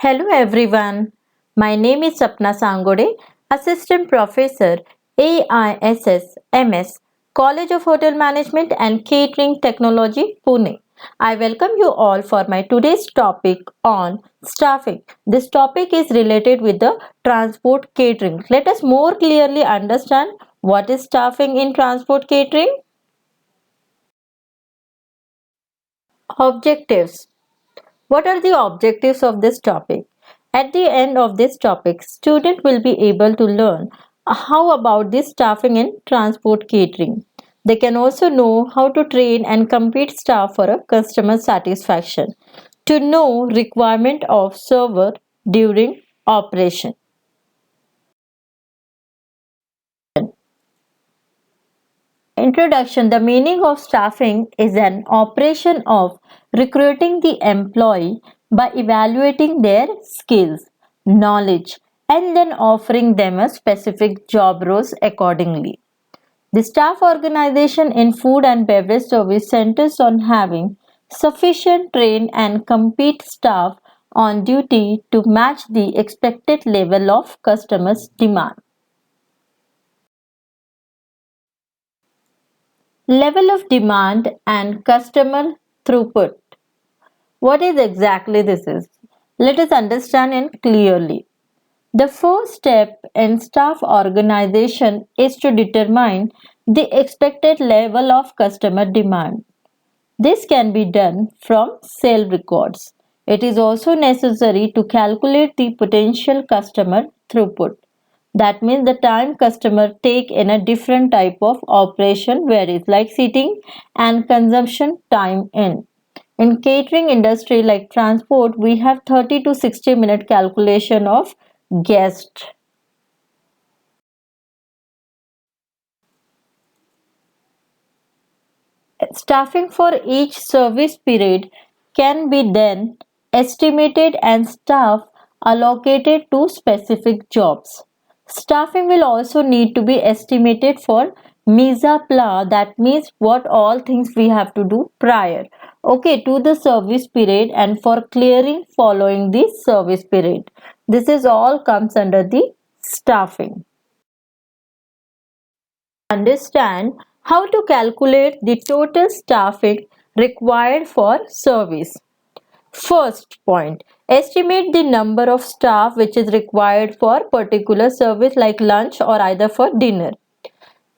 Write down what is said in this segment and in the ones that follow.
Hello everyone. My name is Sapna Sangode, Assistant Professor, AISS MS, College of Hotel Management and Catering Technology, Pune. I welcome you all for my today's topic on staffing. This topic is related with the transport catering. Let us more clearly understand what is staffing in transport catering. Objectives. What are the objectives of this topic? At the end of this topic, student will be able to learn how about the staffing in transport catering. They can also know how to train and compete staff for a customer satisfaction. To know requirement of server during operation. Introduction. The meaning of staffing is an operation of recruiting the employee by evaluating their skills, knowledge, and then offering them a specific job roles accordingly. The staff organization in food and beverage service centers on having sufficient trained and compete staff on duty to match the expected level of customers' demand. Level of demand and customer throughput. What is exactly this is? Let us understand it clearly. The first step in staff organization is to determine the expected level of customer demand. This can be done from sale records. It is also necessary to calculate the potential customer throughput. That means the time customer take in a different type of operation varies like seating and consumption time in. In catering industry like transport, we have 30 to 60 minute calculation of guest. Staffing for each service period can be then estimated and staff allocated to specific jobs. Staffing will also need to be estimated for mise à plat, that means what all things we have to do prior, okay, to the service period and for clearing following the service period. This is all comes under the staffing. Understand how to calculate the total staffing required for service. First point, estimate the number of staff which is required for particular service like lunch or either for dinner.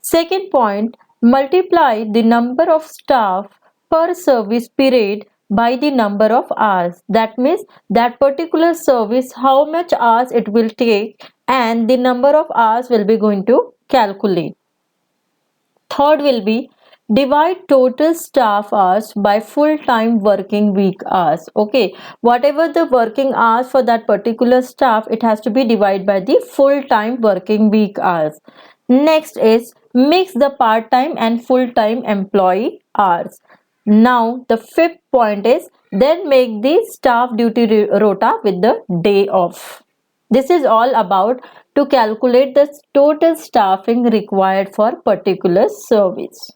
Second point, multiply the number of staff per service period by the number of hours. That means that particular service how much hours it will take and the number of hours will be going to calculate. Third will be divide total staff hours by full time working week hours. Okay, whatever the working hours for that particular staff, it has to be divided by the full time working week hours. Next is mix the part time and full time employee hours. Now, the fifth point is then make the staff duty rota with the day off. This is all about to calculate the total staffing required for particular service.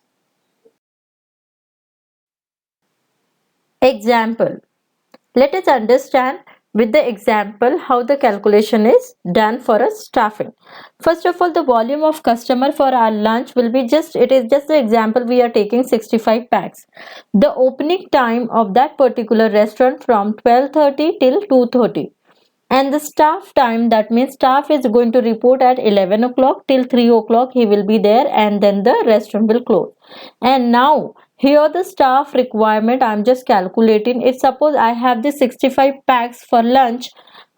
Example. Let us understand with the example how the calculation is done for a staffing. First of all, the volume of customer for our lunch will be it is just the example we are taking 65 packs. The opening time of that particular restaurant from 12:30 till 2:30. And the staff time, that means staff is going to report at 11 o'clock till 3 o'clock he will be there and then the restaurant will close. And now here the staff requirement I'm just calculating. If suppose I have the 65 packs for lunch,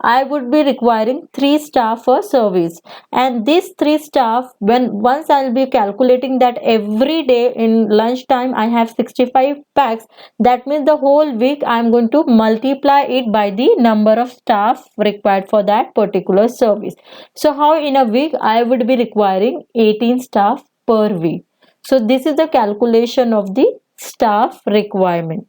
I would be requiring 3 staff for service, and these 3 staff, when once I'll be calculating that every day in lunchtime I have 65 packs, that means the whole week I'm going to multiply it by the number of staff required for that particular service. So how in a week I would be requiring 18 staff per week. So this is the calculation of the staff requirement.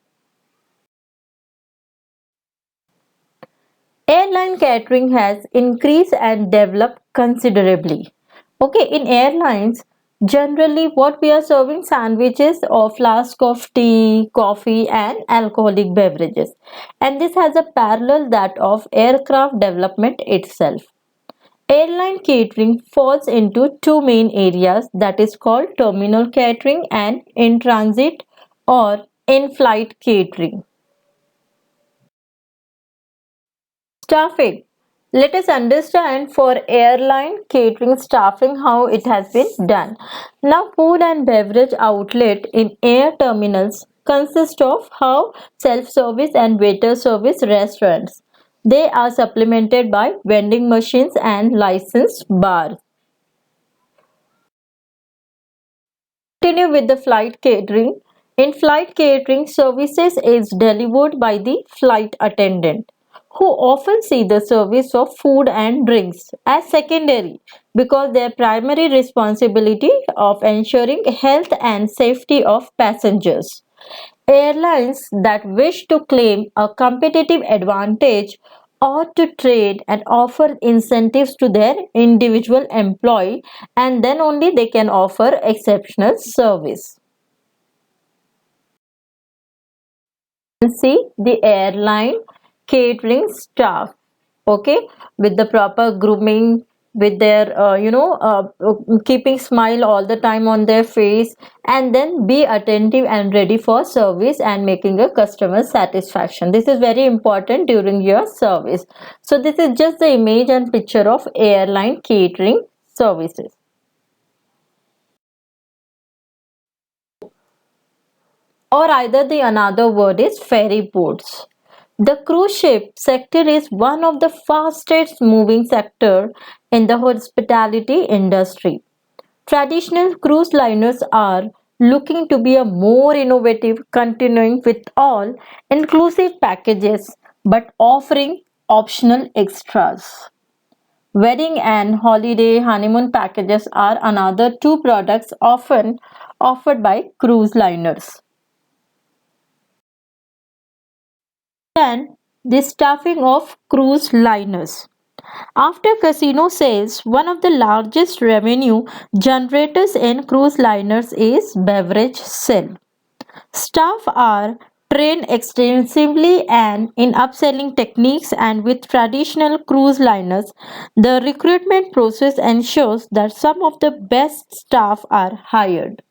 Airline catering has increased and developed considerably. Okay, in airlines, Generally, what we are serving sandwiches or flask of tea, coffee, and alcoholic beverages. And this has a parallel that of aircraft development itself. Airline catering falls into two main areas, that is called terminal catering and in transit or in flight catering. Staffing. Let us understand for airline catering staffing how it has been done. Now, food and beverage outlet in air terminals consist of how self-service and waiter service restaurants. They are supplemented by vending machines and licensed bars. Continue with the flight catering. In flight catering, services is delivered by the flight attendant, who often see the service of food and drinks as secondary because their primary responsibility of ensuring health and safety of passengers. Airlines that wish to claim a competitive advantage ought to trade and offer incentives to their individual employee, and then only they can offer exceptional service. See the airline catering staff, okay, with the proper grooming, with their keeping smile all the time on their face, and then be attentive and ready for service and making a customer satisfaction. This is very important during your service. So this is just the image and picture of airline catering services. Or either the another word is ferry boats. The cruise ship sector is one of the fastest moving sector in the hospitality industry. Traditional cruise liners are looking to be a more innovative, continuing with all inclusive packages but offering optional extras. Wedding and holiday honeymoon packages are another two products often offered by cruise liners. Then, the staffing of cruise liners. After casino sales, one of the largest revenue generators in cruise liners is beverage sale. Staff are trained extensively and in upselling techniques, and with traditional cruise liners, the recruitment process ensures that some of the best staff are hired.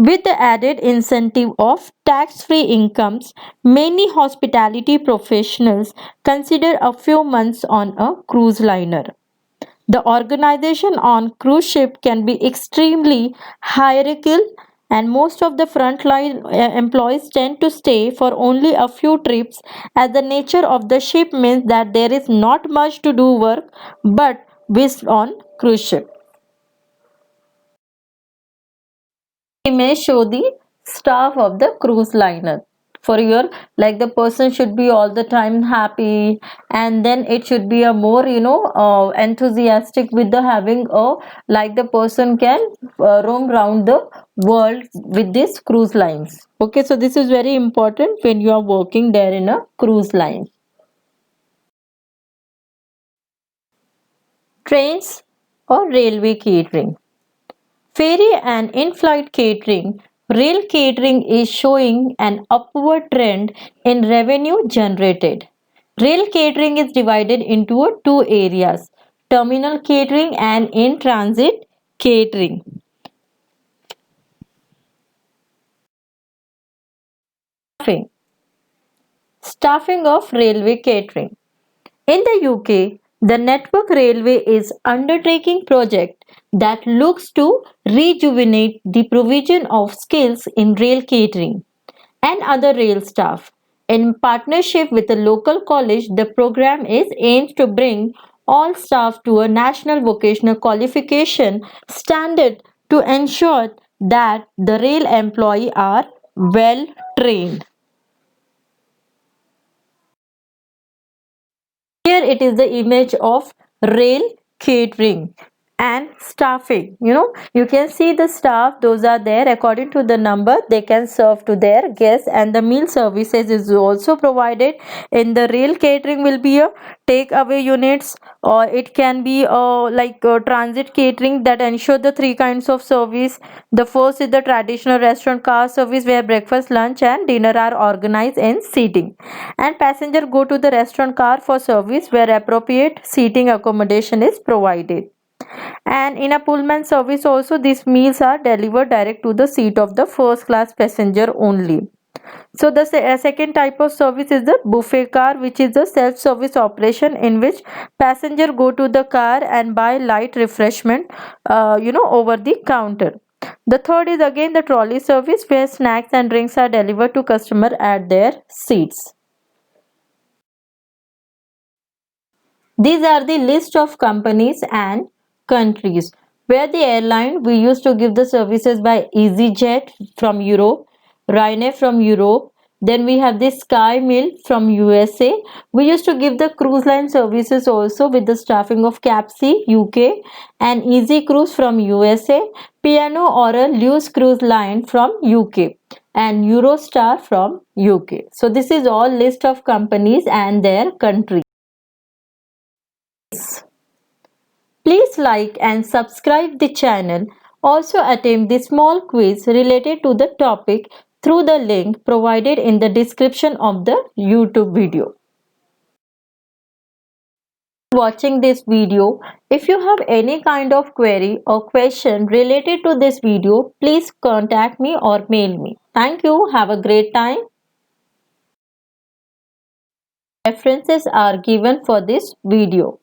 With the added incentive of tax free incomes, many hospitality professionals consider a few months on a cruise liner. The organization on cruise ship can be extremely hierarchical, and most of the frontline employees tend to stay for only a few trips, as the nature of the ship means that there is not much to do work but based on cruise ship. May show the staff of the cruise liner. For your, like, the person should be all the time happy, and then it should be a more enthusiastic with the having a, like, the person can roam around the world with these cruise lines. Okay, so this is very important when you are working there in a cruise line. Trains or railway catering. Ferry and in-flight catering, rail catering is showing an upward trend in revenue generated. Rail catering is divided into two areas: terminal catering and in-transit catering. Staffing. Staffing of railway catering. In the UK, the Network Railway is undertaking project that looks to rejuvenate the provision of skills in rail catering and other rail staff. In partnership with a local college, the program is aimed to bring all staff to a national vocational qualification standard to ensure that the rail employee are well trained. Here it is the image of rail catering and staffing. You can see the staff, those are there according to the number they can serve to their guests, and the meal services is also provided. In the rail catering will be a takeaway units, or it can be transit catering that ensure the three kinds of service. The first is the traditional restaurant car service where breakfast, lunch and dinner are organized in seating, and passenger go to the restaurant car for service where appropriate seating accommodation is provided. And in a Pullman service also, these meals are delivered direct to the seat of the first class passenger only. So the second type of service is the buffet car, which is the self-service operation in which passenger go to the car and buy light refreshment, over the counter. The third is again the trolley service where snacks and drinks are delivered to customer at their seats. These are the list of companies and countries where the airline we used to give the services by EasyJet from Europe, Ryanair from Europe. Then we have the SkyMill from USA. We used to give the cruise line services also with the staffing of Capsi UK and Easy Cruise from USA, Piano or a Luce Cruise Line from UK and Eurostar from UK. So this is all list of companies and their countries. Please like and subscribe the channel. Also attempt the small quiz related to the topic through the link provided in the description of the YouTube video. Watching this video, if you have any kind of query or question related to this video, please contact me or mail me. Thank you. Have a great time. References are given for this video.